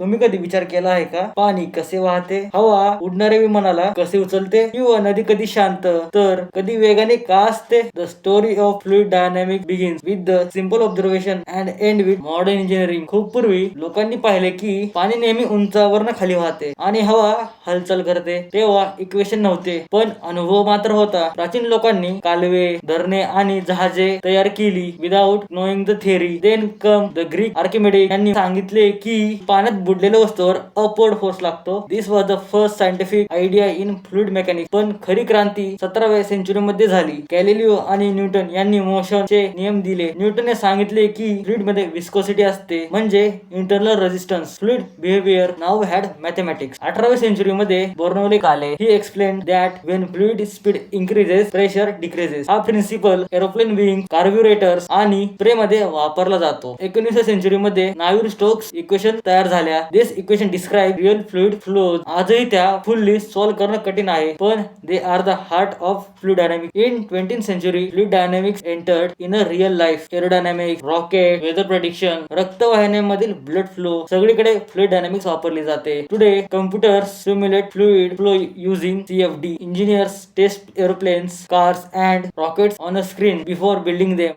तुम्ही कधी विचार केला आहे का पाणी कसे वाहते, हवा उडणाऱ्या विमानाला कसे उचलते, किंवा नदी कधी शांत तर कधी वेगाने का असते? The story of fluid dynamic begins with the simple observation and end with modern engineering. खूप पूर्वी लोकांनी पाहिले की पाणी नेहमी उंचावरनं खाली वाहते आणि हवा हालचाल करते. तेव्हा इक्वेशन नव्हते, पण अनुभव मात्र होता. प्राचीन लोकांनी कालवे, धरणे आणि जहाजे तयार केली without knowing the theory. Then come the Greek Archimedes यांनी सांगितले की पाण्यात बुडलेल्या वस्तूवर अपवर्ड फोर्स लागतो. This was the first scientific idea in fluid mechanics. पण खरी क्रांती 17व्या सेंचुरी मध्ये झाली. गॅलिलिओ आणि न्यूटन यांनी मोशनचे नियम दिले. न्यूटनने सांगितले की फ्लुइड मध्ये विस्कोसिटी असते, म्हणजे internal resistance. Fluid behaviour now had mathematics. 18व्या सेंचुरी मध्ये बर्नौली काले he explain that when fluid speed increases pressure decreases. हा प्रिन्सिपल एरोप्लेन विंग, कार्ब्युरेटर्स आणि स्प्रे मध्ये वापरला जातो. 19व्या सेंचुरी मध्ये नाव्हिल स्टोक्स इक्वेशन तयार झाल्या. This equation describe real fluid flows. आजही त्या फुल्ली सॉल्व्ह करणं कठीण आहे, पण they are the heart of fluid dynamics. In 20th century fluid dynamics entered in a real life. Aerodynamics, rocket, weather prediction, रक्तवाहिन्यांमधील blood flow, सगळीकडे fluid dynamics वापरली जाते. Today computers simulate fluid flow using CFD. Engineers test airplanes, cars and rockets on a screen before building them.